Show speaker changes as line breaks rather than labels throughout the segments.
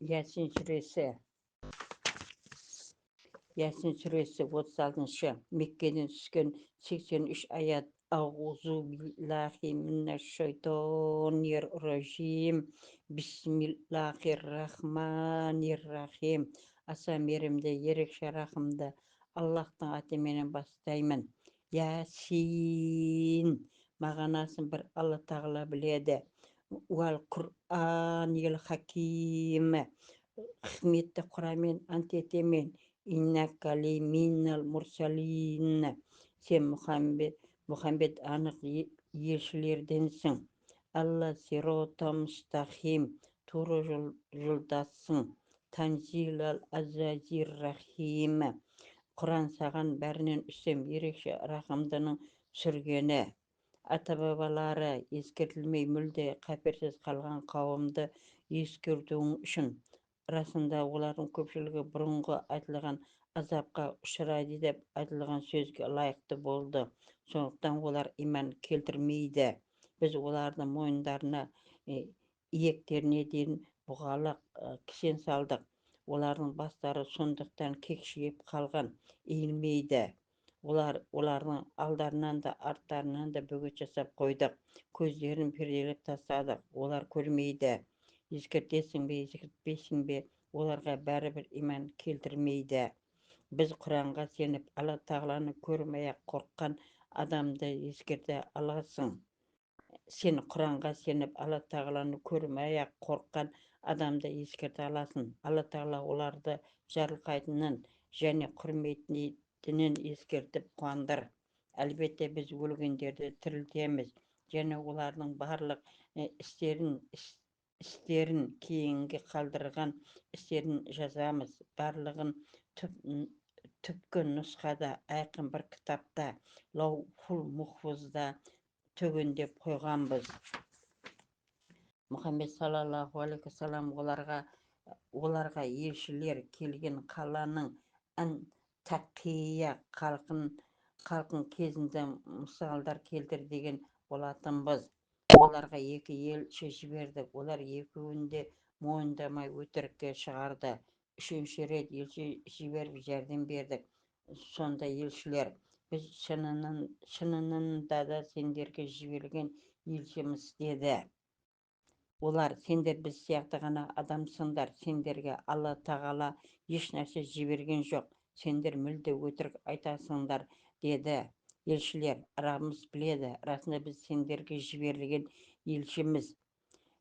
Ясин сүресі. Ясин сүресі 36-шы. Меккеден түскен 83 аят. Аузу биллахи минаш-шайтонир-ражим. Бисмиллахир-рахманир-рахим. Аса мерімді, ерекше рахымды Аллахтың атыменен бастаймын. Ясин. Мағынасын бір Алла тағала біледі. Уал Құр'анил хаким. Хикметті Құранмен ант етемен. Иннака лиминал мурсалин. Сен Мұхаммед анық елшілерденсің. Алла сирота мустахим. Тура жолдасың. Танзилал азазир рахим. Құран саған бәрінен үстем ерекше рахымдының сүргені. Ата-бабалары ескертілмей мүлде қаперсіз қалған қауымды ескертуің үшін. Расында олардың көпшілігі бұрынғы айтылған азапқа ұшырайды деп айтылған сөзге лайықты болды. Сондықтан олар иман келтірмейді. Біз олардың мойындарына, иектеріне дейін бұғалық кісен салдық. Олардың бастары сондықтан кекшиіп қалған, иілмейді. Олардың алдарынан да арттарынан да бөгет жасап қойдық. Көздерін перделеп тастадық. Олар көрмейді. Ескертесің бе, ескертпейсің бе, оларға бәрібір иман келтірмейді. Біз Құранға сеніп, Алла тағаланы көрмей-ақ қорыққан адамды ескерте аласың. Сен Құранға сеніп, Алла тағаланы көрмей-ақ қорыққан адамды ескерте аласың. Алла тағала оларды жарылқайтынын және құрметінен ескертіп қуандыр. Әлбетте біз өлгендерді тірілтеміз және олардың барлық істерін кейінгі қалдырған істерін жазамыз. Барлығын түпкі нұсқада, айқын бір кітапта, лаухул махфузда төгіндеп қойғанбыз. Мұхаммед саллаллаху алейхи вассалам оларға елшілер келген қаланың Антакия халқын кезінде мысалдар келтір деген болатынбыз. Оларға 2 елші жібердік. Олар екеуін де мойындамай өтірікке шығарды. 3-ші рет елші жіберіп жәрдем бердік. Сонда елшілер: біз шынында да сендерге жіберген елшіміз деді. Олар: сендер біз сияқты ғана адамсыңдар. Сендерге Алла тағала еш нәрсе жіберген жоқ. Сендер мүлде өтірік айтасыңдар деді. Елшілер: Раббымыз біледі, расында біз сендерге жіберілген елшіміз.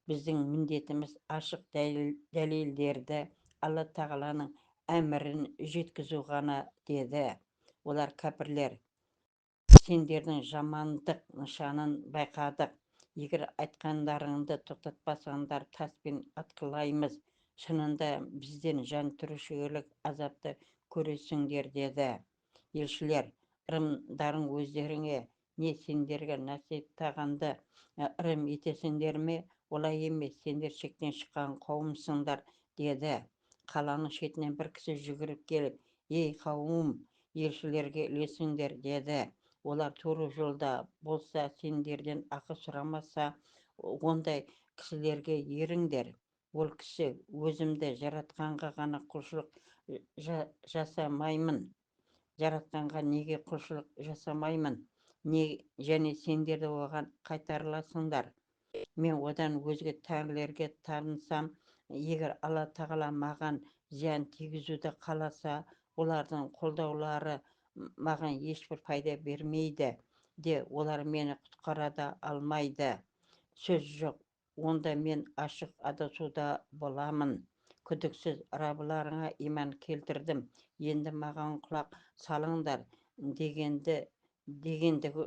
Біздің міндетіміз ашық дәлелдерді, Алла тағаланың әмірін жеткізу ғана деді. Олар: кәпірлер, сендердің жамандық нышанын байқадық. Егер айтқандарыңды тоқтатпасаңдар, таспен атқылаймыз. Шынында бізден жан түршігерлік азапты көресіңдер деді. Елшілер: ырымдарың өздеріңе не сендерге насихаттағанды ырым етесіңдер ме? Олай емес, сендер шектен шыққан қауымсыңдар деді. Қаланың шетінен бір кісі жүгіріп келіп: ей қауым, елшілерге ілесіңдер деді. Олар тура жолда болса, сендерден ақы сұрамаса, ондай кісілерге еріңдер. Ол кісі: өзімді жаратқанға ғана құлшылық жасамаймын. Жаратқанға неге құлшылық жасамаймын? Және сендерді оған қайтарыласыңдар. Мен одан өзге тәңірлерге табынсам, егер Алла тағала маған зиян тигізуді қаласа, олардың қолдаулары маған ешбір пайда бермейді де, олар мені құтқара да алмайды. Сөз жоқ, онда мен ашық адасуда боламын. Күдіксіз рабыларыңа иман келтірдім. Енді маған құлақ салыңдар дегендігі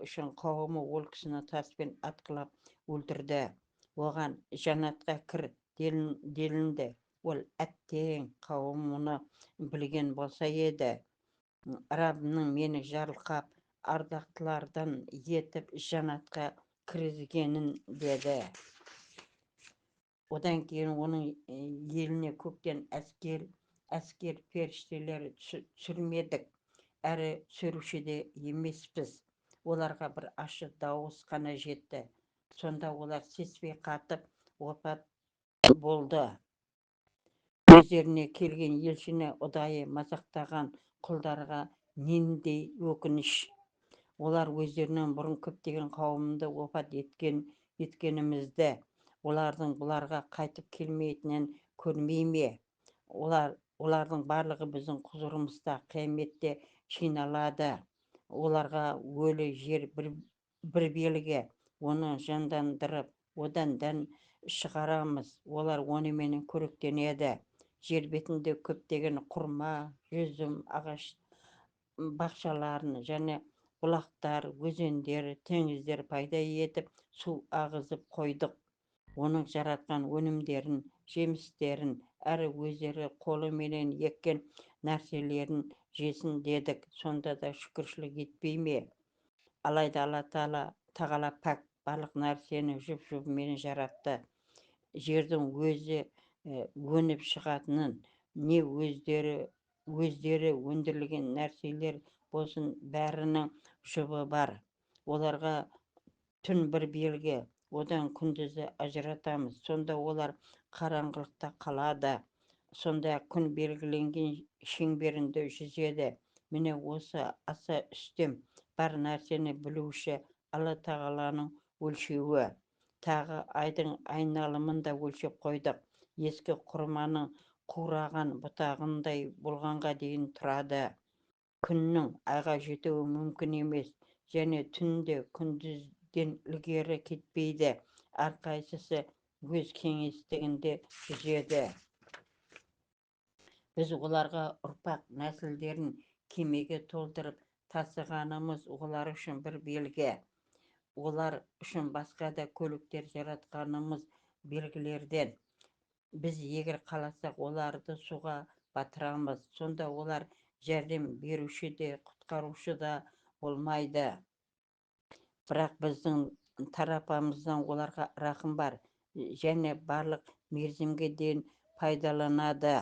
үшін қауымы ол кісіні таспен атқылап өлтірді. Оған жәннатқа кір делінді. Ол әттең қауым мұны білген болса еді. Раббымның мені жарылқап ардақтылардан етіп жәннатқа кіргізгенін деді. Одан кейін оның еліне көктен әскер періштелер түсірмедік, әрі түсіруші де емеспіз. Оларға бір ашық дауыс қана жетті. Сонда олар сеспей қатып опат болды. өздеріне келген елшіні ұдайы мазақтаған құлдарға нендей өкініш. Олар өздерінен бұрын көптеген қауымды опат еткенімізді, олардың бұларға қайтып келмейтінін көрмей ме? Олардың барлығы біздің құзырымызда қияметте жиналады. Оларға өлі жер бір белгі, оны жандандырып, одан дән шығарамыз. Олар оныменен көріктенеді. Жер бетінде көптеген құрма, жүзім ағаш бақшаларын және бұлақтар, өзендер, теңіздер пайда етіп, су ағызып қойдық. Оның жаратқан өнімдерін, жемістерін, әрі өздері қолыменен еккен нәрселерін жесін дедік. Сонда да шүкіршілік етпей ме? Алайда Алла тағала пәк, барлық нәрсені жұп-жұбымен жаратты. Жердің өзі өніп шығатынын, не өздері өндірілген нәрселер болсын, бәрінің жұбы бар. Оларға түн бір белгі, одан күндізі ажыратамыз. Сонда олар қараңғылықта қалады. Сонда күн белгіленген шеңберінде жүзеді. Міне осы аса үстем бар нәрсені білуші Алла тағаланың өлшеуі. Тағы айдың айналымын да өлшеп қойдық. Ескі құрманың қураған бұтағындай болғанға дейін тұрады. Күннің айға жетуі мүмкін емес, және түнде күндізден ілгері кетпейді. Әрқайсысы өз кеңістігінде жүзеді. Біз оларға ұрпақ нәсілдерін кемеге толтырып тасығанымыз олар үшін бір белгі. Олар үшін басқа да көліктер жаратқанымыз белгілерден. Біз егер қаласақ, оларды суға батырамыз. Сонда олар жәрдем беруші де, құтқарушы да болмайды. Бірақ біздің тарапымыздан оларға рақым бар, және барлық мерзімге дейін пайдаланады.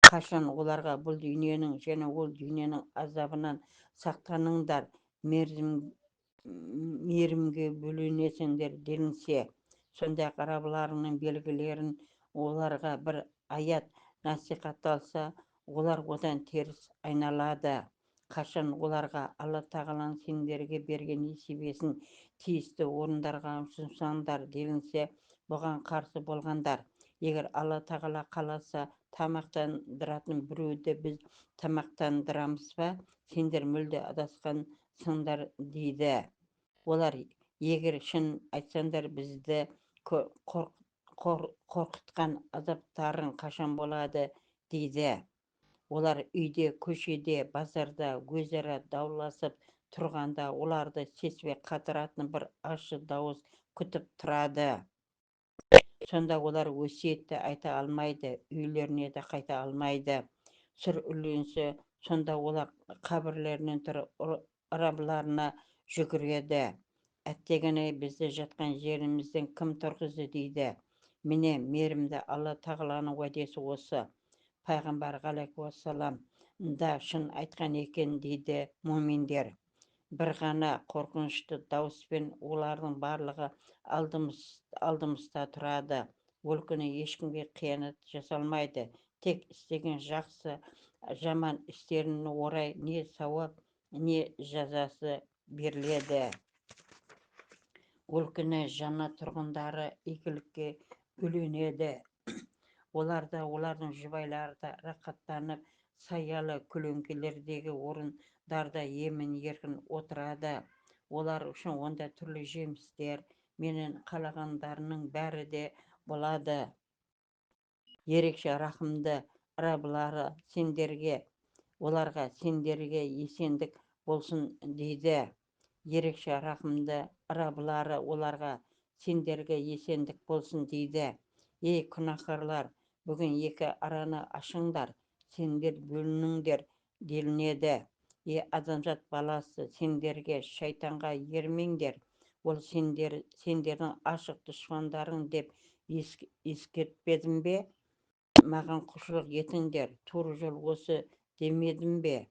Қашан оларға бұл дүниенің және ол дүниенің азабынан сақтаныңдар, мейірімге бөленесіңдер делінсе, сондай-ақ раббыларының белгілерін оларға бір аят насихатталса, олар одан теріс айналады. Қашан оларға Алла тағаланың сендерге берген несібесін тиісті орындарға жұмсаңдар делінсе, бұған қарсы болғандар. Егер Алла тағала қаласа, тамақтандыратын біреуді біз тамақтандырамыз ба? Сендер мүлде адасқансыңдар дейді. Олар егер шын айтсаңдар, бізді қорқытқан азаптарың қашан болады дейді. Олар үйде, көшеде, базарда өзара дауласып тұрғанда оларды сеспе қатыратын бір ащы дауыс күтіп тұрады. Сонда олар өсиетті айта алмайды, үйлеріне де қайта алмайды. Сүр үрленсе, сонда олар қабірлерінен тұрып раббыларына жүгіреді. Әттегене, бізді жатқан жерімізден кім тұрғызды дейді. Міне, мейірімді Алла тағаланың уәдесі осы. Пайғамбар алейхиссалам да шын айтқан екен дейді муминдер. Бір ғана қорқынышты дауыспен олардың барлығы алдымызда тұрады. Ол күні ешкімге қиянат жасалмайды. Тек істеген жақсы, жаман істеріне орай не сауап, не жазасы беріледі. Ол күні жаннат тұрғындары игілікке бөленеді. Оларда, олардың жұбайлары да рақаттанып, саялы көлеңкелердегі орындарда емін-еркін отырады. Олар үшін онда түрлі жемістер, менің қалағандарының бәрі де болады. Ерекше рахымды раббылары оларға сендерге есендік болсын дейді. Ерекше рахымды раббылары оларға сендерге есендік болсын дейді. Ей күнәһарлар, бүгін екі араны ашыңдар, сендер бөлініңдер делінеді. Ей адамзат баласы, сендерге шайтанға ермеңдер, ол сендердің ашық дұшпандарың деп ескертпедім бе? Маған құлшылық етіңдер, тура жол осы демедім бе?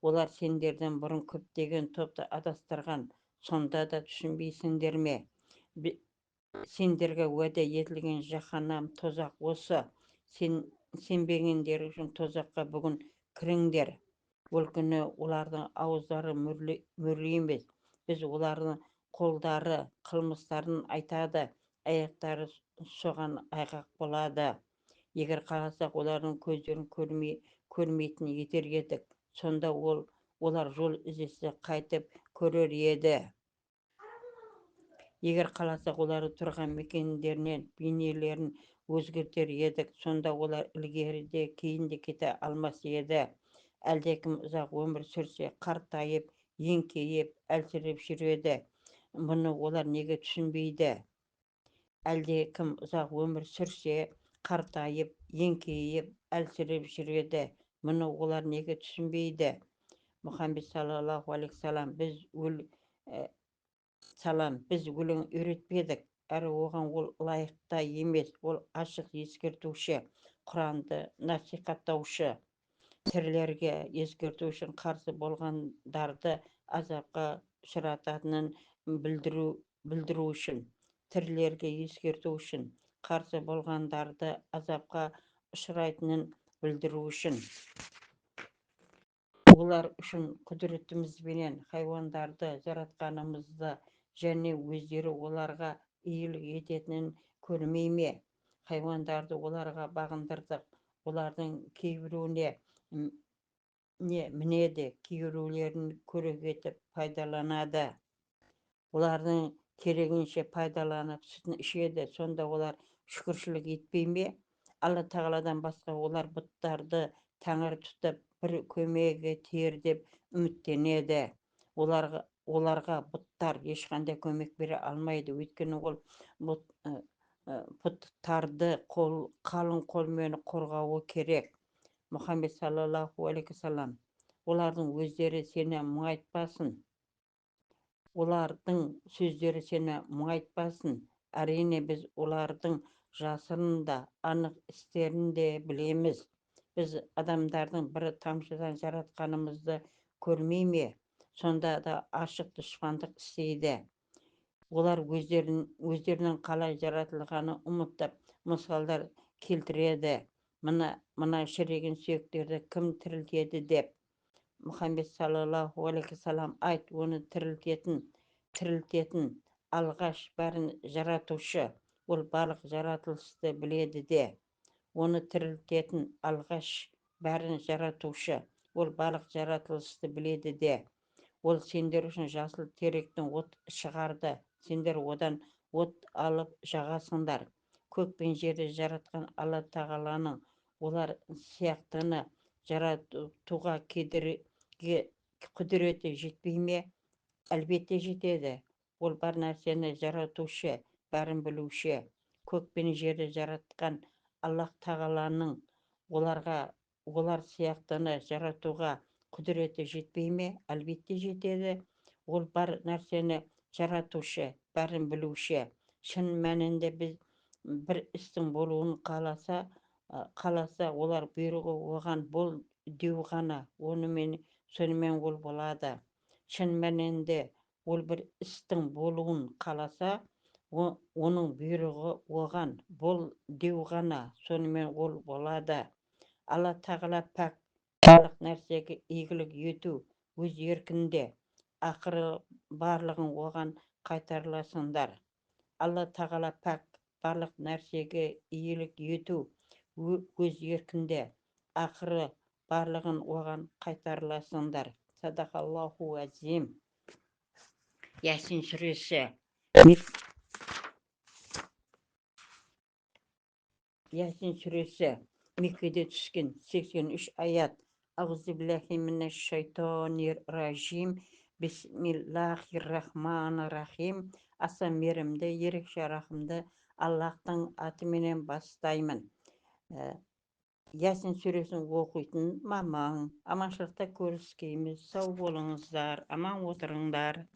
Олар сендерден бұрын көптеген топты адастырған, сонда да түсінбейсіңдер ме? сендерге уәде етілген жаһаннам тозақ осы. Сенбегендер үшін тозаққа бүгін кіріңдер. Ол күні олардың ауыздары мөрлі емес. Біз олардың қолдары қылмыстарын айтады, аяқтары соған айғақ болады. Егер қаласақ, олардың көздерін көрмейтін етер едік. Сонда олар жол іздесе қайтып көрер еді. Егер қаласақ, олары тұрған мекендерінен бейнелерін өзгертер едік. Сонда олар ілгері де кейін де кете алмас еді. Әлдекім ұзақ өмір сүрсе, қартайып, еңкейіп, әлсіреп жүреді. Мұны олар неге түсінбейді? Әлдекім ұзақ өмір сүрсе, қартайып, еңкейіп, әлсіреп жүреді. Мұны олар неге түсінбейді? Мұхаммед саллаллаху алейхи салам, біз өлең үйретпедік, әрі оған ол лайықта емес. Ол ашық ескертуші, Құранды насихаттаушы, тірілерге ескерту үшін қарсы болғандарды азапқа ұшырататынын білдіру үшін, тірілерге ескерту үшін, қарсы болғандарды азапқа ұшырайтынын білдіру үшін. Олар үшін құдіретімізбенен хайуандарды жаратқанымызды және өздері оларға иелік ететінін көрмей ме? Хайуандарды оларға бағындырдық. Олардың кейбіреуіне мінеді, кейбіреулерін көрек етіп пайдаланады. Олардың керегінше пайдаланып сүтін ішеді. Сонда олар шүкіршілік етпей ме? Алла тағаладан басқа олар бұттарды тәңір тұтып, бір көмегі тиер деп үміттенеді. Оларға бұттар ешқандай көмек бере алмайды. Өйткені ол бұттарды қалың қолмен қорғауы керек. Мұхаммед саллаллаху алейхи салам, олардың өздері сені мұңайтпасын. Олардың сөздері сені мұңайтпасын. Әрине біз олардың жасырын да, анық істерін де білеміз. Біз адамдардың бір тамшыдан жаратқанымызды көрмей ме? Сонда да ашық дұшпандық істейді. Олар өздерінің қалай жаратылғаны ұмытып, мысалдар келтіреді. Мына шіреген сүйектерді кім тірілтеді деп. Мұхаммед саллаллаху алейхи салам, айт, оны тірілтетін алғаш бәрін жаратушы, ол барлық жаратылысты біледі де. Оны тірілтетін алғаш бәрін жаратушы, ол барлық жаратылысты біледі де. Ол сендер үшін жасыл теректің от шығарды. Сендер одан от алып жағасыңдар. Көк пен жерді жаратқан Алла тағаланың олар сияқтыны жаратуға құдіреті жетпей ме? Әлбетте жетеді. Ол бар нәрсені жаратушы, бәрін білуші. Көк пен жерді жаратқан Аллах тағаланың олар сияқтыны жаратуға құдіреті жетпей ме? Әлбетте жетеді. Ол бар нәрсені жаратушы, бәрін білуші. Шын мәнінде біз бір істің болуын қаласа, олар бұйрығы оған бол деу ғана, сонымен ол болады. Шын мәнінде ол бір істің болуын қаласа, оның бұйрығы оған бол деу ғана, сонымен ол болады. Алла тағала пәк, барлық нәрсеге игілік ету өз еркінде, ақыры барлығын оған қайтарыласыңдар. Алла тағала пәк, барлық нәрсеге игілік ету өз еркінде, ақыры барлығын оған қайтарыласыңдар. Садақаллаху азим. Ясин сүресі. Ясин сүресі Меккеде түскен 83 аят. Аузубиллахи минаш шайтанир ражим. Бисмиллахир-рахманир-рахим. Аса мерімді, ерекше рахымды Аллахтың атыменен бастаймын. Ясин сүресін оқитын мамаң. Аманшылықта көріскейміз. Сау болыңыздар, аман отырыңдар.